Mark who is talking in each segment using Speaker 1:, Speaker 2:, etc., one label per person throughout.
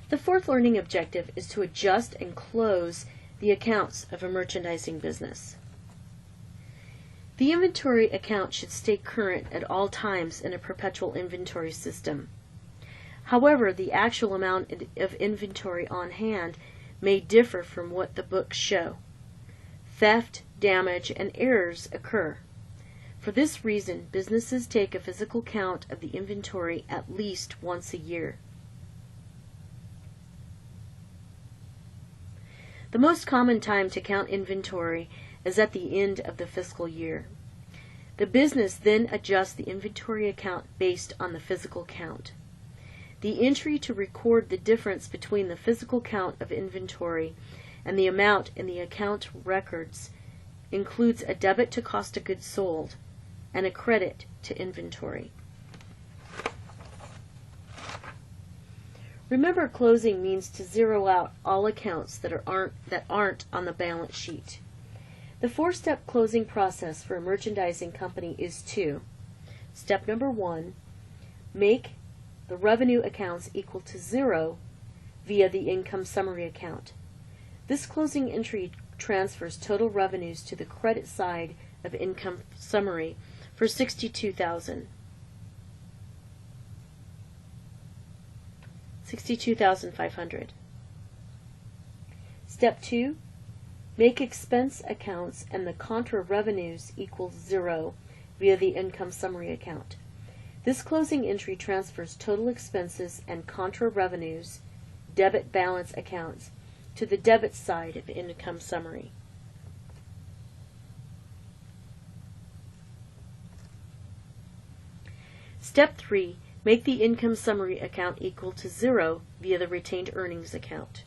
Speaker 1: The fourth learning objective is to adjust and close the accounts of a merchandising business. The inventory account should stay current at all times in a perpetual inventory system. However, the actual amount of inventory on hand may differ from what the books show. Theft, damage, and errors occur. For this reason, businesses take a physical count of the inventory at least once a year. The most common time to count inventory is at the end of the fiscal year. The business then adjusts the inventory account based on the physical count. The entry to record the difference between the physical count of inventory and the amount in the account records includes a debit to cost of goods sold and a credit to inventory. Remember, closing means to zero out all accounts that aren't on the balance sheet. The four-step closing process for a merchandising company is to: step number 1, make the revenue accounts equal to 0 via the income summary account. This closing entry transfers total revenues to the credit side of income summary for $62,500. Step 2, make expense accounts and the contra revenues equals 0 via the income summary account. This closing entry transfers total expenses and contra revenues, debit balance accounts, to the debit side of income summary. Step 3, make the income summary account equal to 0 via the retained earnings account.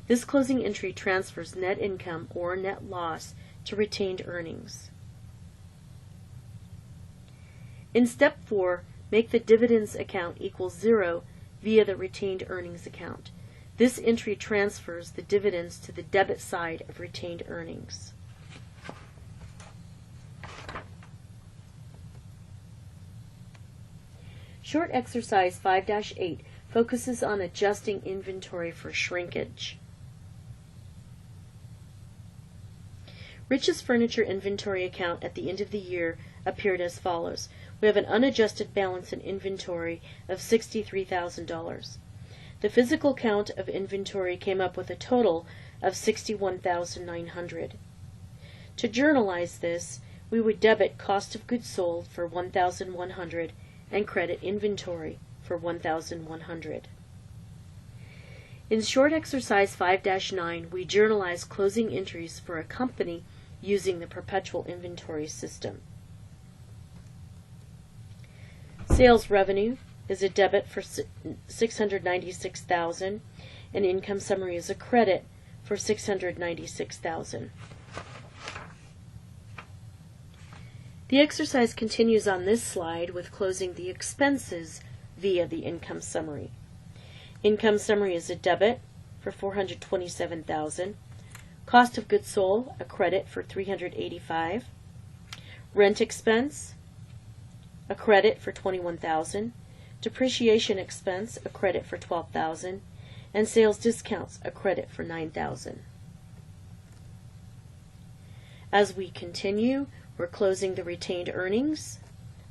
Speaker 1: This closing entry transfers net income or net loss to retained earnings. In step 4, make the dividends account equal 0 via the retained earnings account. This entry transfers the dividends to the debit side of retained earnings. Short exercise 5-8 focuses on adjusting inventory for shrinkage. Rich's furniture inventory account at the end of the year appeared as follows. We have an unadjusted balance in inventory of $63,000. The physical count of inventory came up with a total of $61,900. To journalize this, we would debit cost of goods sold for $1,100 and credit inventory for $1,100. In short exercise 5-9, we journalize closing entries for a company using the perpetual inventory system. Sales revenue is a debit for $696,000 and income summary is a credit for $696,000. The exercise continues on this slide with closing the expenses via the income summary. Income summary is a debit for $427,000. Cost of goods sold, a credit for $385,000. Rent expense, a credit for $21,000. Depreciation expense, a credit for $12,000. And sales discounts, a credit for $9,000. As we continue, we're closing the retained earnings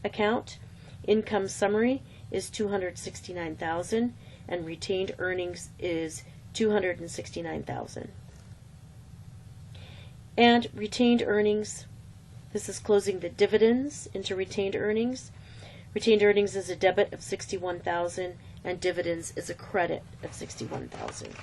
Speaker 1: account. Income summary is $269,000 and retained earnings is $269,000. And retained earnings, this is closing the dividends into retained earnings. Retained earnings is a debit of $61,000 and dividends is a credit of $61,000.